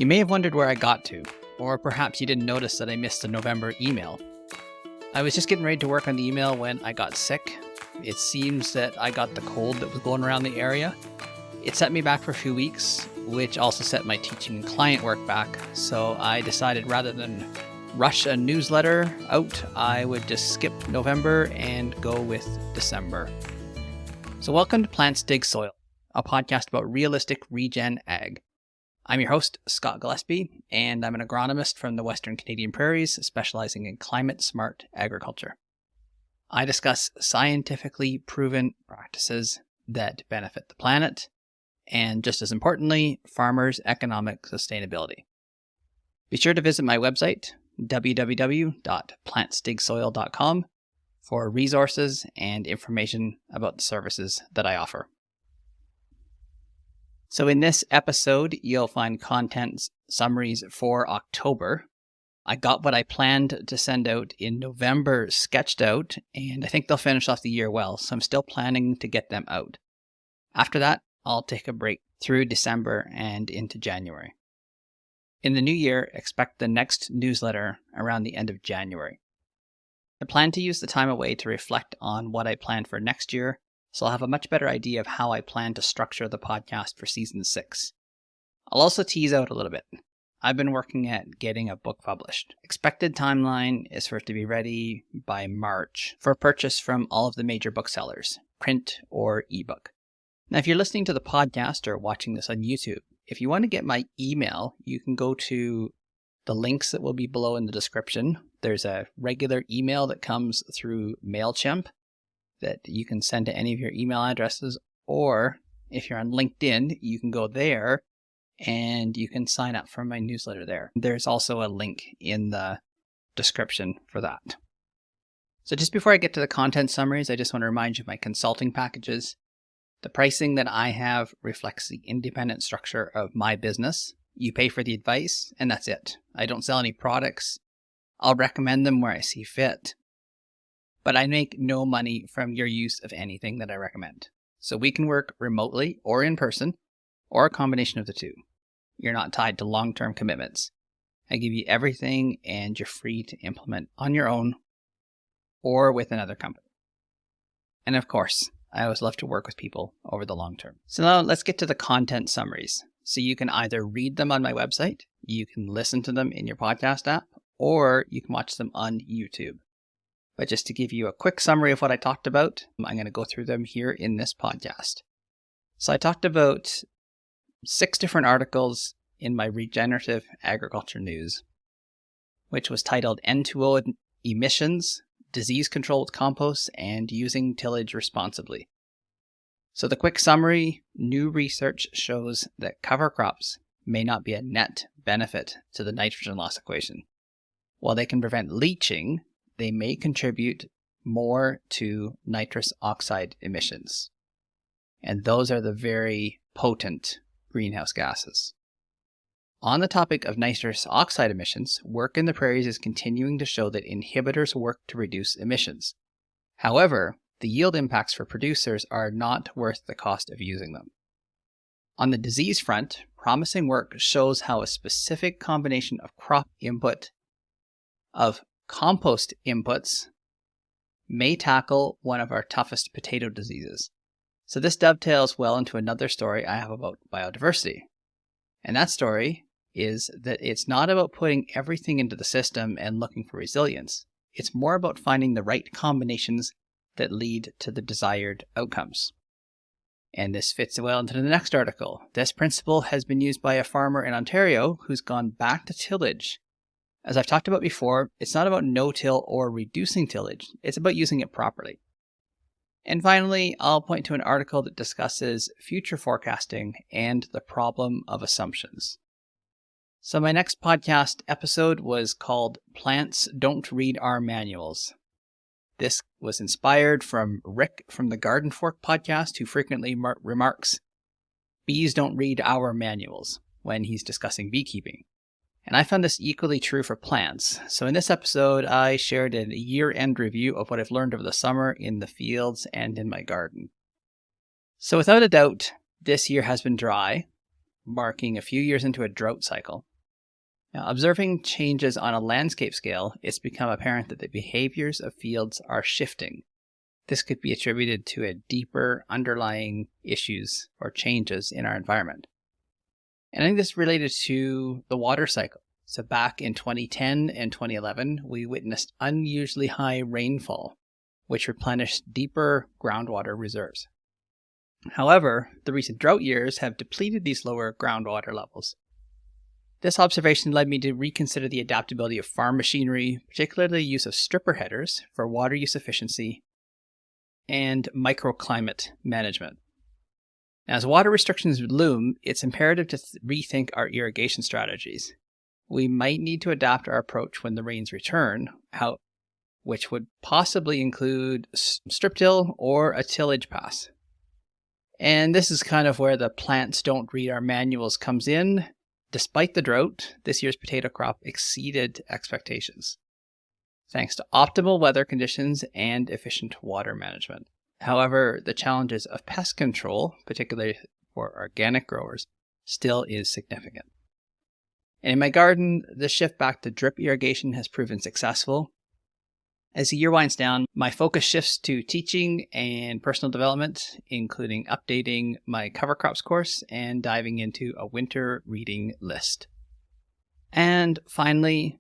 You may have wondered where I got to, or perhaps you didn't notice that I missed a November email. I was just getting ready to work on the email when I got sick. It seems that I got the cold that was going around the area. It set me back for a few weeks, which also set my teaching and client work back, so I decided rather than rush a newsletter out, I would just skip November and go with December. So welcome to Plants Dig Soil, a podcast about realistic regen ag. I'm your host, Scott Gillespie, and I'm an agronomist from the Western Canadian Prairies, specializing in climate-smart agriculture. I discuss scientifically proven practices that benefit the planet, and just as importantly, farmers' economic sustainability. Be sure to visit my website, www.plantsdigsoil.com, for resources and information about the services that I offer. So in this episode, you'll find content summaries for October. I got what I planned to send out in November sketched out, and I think they'll finish off the year well, so I'm still planning to get them out. After that, I'll take a break through December and into January. In the new year, expect the next newsletter around the end of January. I plan to use the time away to reflect on what I planned for next year, so I'll have a much better idea of how I plan to structure the podcast for Season 6. I'll also tease out a little bit. I've been working at getting a book published. Expected timeline is for it to be ready by March for purchase from all of the major booksellers, print or ebook. Now, if you're listening to the podcast or watching this on YouTube, if you want to get my email, you can go to the links that will be below in the description. There's a regular email that comes through MailChimp that you can send to any of your email addresses, or if you're on LinkedIn, you can go there and you can sign up for my newsletter there. There's also a link in the description for that. So just before I get to the content summaries, I just want to remind you of my consulting packages. The pricing that I have reflects the independent structure of my business. You pay for the advice, and that's it. I don't sell any products. I'll recommend them where I see fit, but I make no money from your use of anything that I recommend. So we can work remotely or in person, or a combination of the two. You're not tied to long-term commitments. I give you everything and you're free to implement on your own or with another company. And of course, I always love to work with people over the long term. So now let's get to the content summaries. So you can either read them on my website, you can listen to them in your podcast app, or you can watch them on YouTube. But just to give you a quick summary of what I talked about, I'm going to go through them here in this podcast. So I talked about 6 different articles in my Regenerative Agriculture News, which was titled N2O Emissions, Disease Control with Compost, and Using Tillage Responsibly. So the quick summary, new research shows that cover crops may not be a net benefit to the nitrogen loss equation. While they can prevent leaching, they may contribute more to nitrous oxide emissions. And those are the very potent greenhouse gases. On the topic of nitrous oxide emissions, work in the prairies is continuing to show that inhibitors work to reduce emissions. However, the yield impacts for producers are not worth the cost of using them. On the disease front, promising work shows how a specific combination of crop input of compost inputs may tackle one of our toughest potato diseases. So this dovetails well into another story I have about biodiversity. And that story is that it's not about putting everything into the system and looking for resilience. It's more about finding the right combinations that lead to the desired outcomes. And this fits well into the next article. This principle has been used by a farmer in Ontario who's gone back to tillage. As I've talked about before, it's not about no-till or reducing tillage. It's about using it properly. And finally, I'll point to an article that discusses future forecasting and the problem of assumptions. So my next podcast episode was called Plants Don't Read Our Manuals. This was inspired from Rick from the Garden Fork podcast, who frequently remarks, "Bees don't read our manuals," when he's discussing beekeeping. And I found this equally true for plants. So in this episode, I shared a year-end review of what I've learned over the summer in the fields and in my garden. So without a doubt, this year has been dry, marking a few years into a drought cycle. Now, observing changes on a landscape scale, it's become apparent that the behaviors of fields are shifting. This could be attributed to a deeper underlying issues or changes in our environment. And I think this is related to the water cycle. So back in 2010 and 2011, we witnessed unusually high rainfall, which replenished deeper groundwater reserves. However, the recent drought years have depleted these lower groundwater levels. This observation led me to reconsider the adaptability of farm machinery, particularly the use of stripper headers for water use efficiency and microclimate management. As water restrictions loom, it's imperative to rethink our irrigation strategies. We might need to adapt our approach when the rains return, which would possibly include strip till or a tillage pass. And this is kind of where the plants don't read our manuals comes in. Despite the drought, this year's potato crop exceeded expectations, thanks to optimal weather conditions and efficient water management. However, the challenges of pest control, particularly for organic growers, still is significant. And in my garden, the shift back to drip irrigation has proven successful. As the year winds down, my focus shifts to teaching and personal development, including updating my cover crops course and diving into a winter reading list. And finally,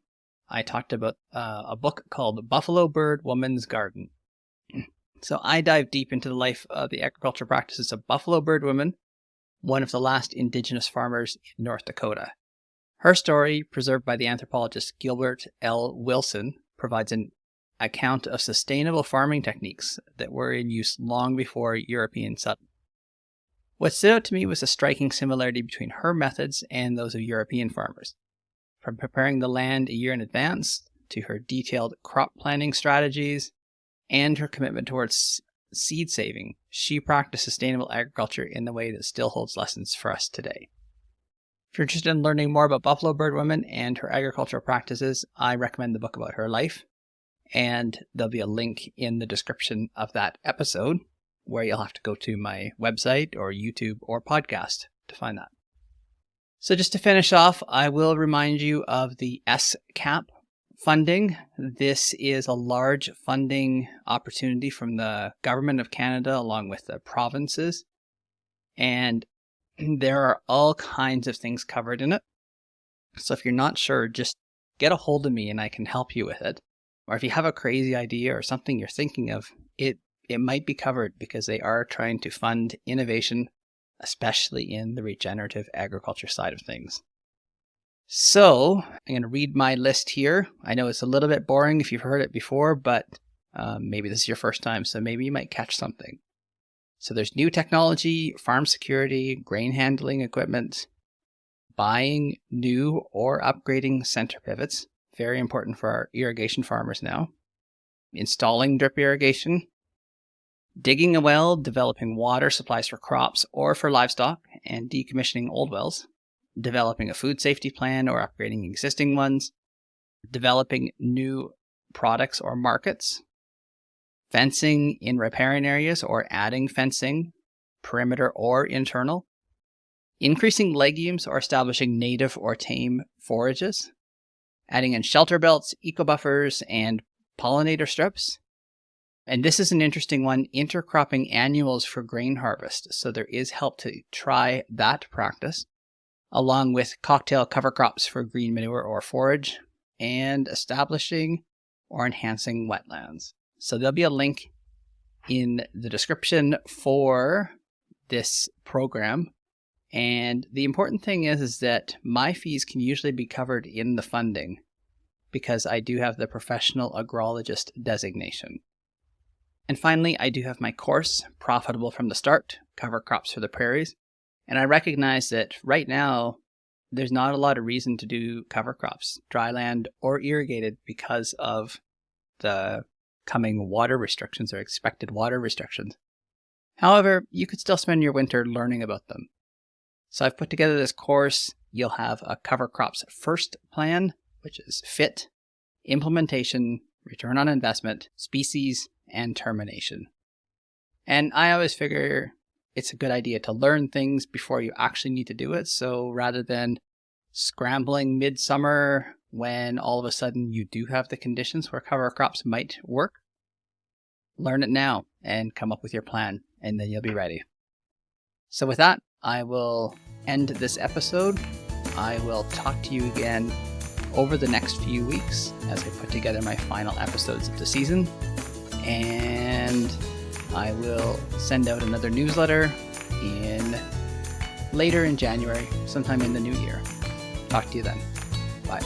I talked about a book called Buffalo Bird Woman's Garden. So I dive deep into the life of the agricultural practices of Buffalo Bird Woman, one of the last indigenous farmers in North Dakota. Her story, preserved by the anthropologist Gilbert L. Wilson, provides an account of sustainable farming techniques that were in use long before European settlement. What stood out to me was a striking similarity between her methods and those of European farmers. From preparing the land a year in advance to her detailed crop planning strategies and her commitment towards seed saving, she practiced sustainable agriculture in the way that still holds lessons for us today. If you're interested in learning more about Buffalo Bird Woman and her agricultural practices, I recommend the book about her life. And there'll be a link in the description of that episode where you'll have to go to my website or YouTube or podcast to find that. So just to finish off, I will remind you of the SCAP funding. This is a large funding opportunity from the Government of Canada along with the provinces. And there are all kinds of things covered in it. So if you're not sure, just get a hold of me and I can help you with it. Or if you have a crazy idea or something you're thinking of, it might be covered because they are trying to fund innovation, especially in the regenerative agriculture side of things. So I'm going to read my list here. I know it's a little bit boring if you've heard it before, but maybe this is your first time, so maybe you might catch something. So there's new technology, farm security, grain handling equipment, buying new or upgrading center pivots. Very important for our irrigation farmers now. Installing drip irrigation, digging a well, developing water supplies for crops or for livestock, and decommissioning old wells, developing a food safety plan or upgrading existing ones, developing new products or markets, fencing in riparian areas or adding fencing, perimeter or internal, increasing legumes or establishing native or tame forages, adding in shelter belts, eco-buffers, and pollinator strips. And this is an interesting one, intercropping annuals for grain harvest. So there is help to try that practice, along with cocktail cover crops for green manure or forage, and establishing or enhancing wetlands. So there'll be a link in the description for this program. And the important thing is that my fees can usually be covered in the funding because I do have the professional agrologist designation. And finally, I do have my course, Profitable from the Start, Cover Crops for the Prairies. And I recognize that right now, there's not a lot of reason to do cover crops, dry land or irrigated because of the coming water restrictions or expected water restrictions. However, you could still spend your winter learning about them. So I've put together this course. You'll have a cover crops first plan, which is fit, implementation, return on investment, species, and termination. And I always figure it's a good idea to learn things before you actually need to do it. So rather than scrambling midsummer when all of a sudden you do have the conditions where cover crops might work, learn it now and come up with your plan, and then you'll be ready. So with that, I will end this episode. I will talk to you again over the next few weeks as I put together my final episodes of the season. And I will send out another newsletter later in January, sometime in the new year. Talk to you then. Bye.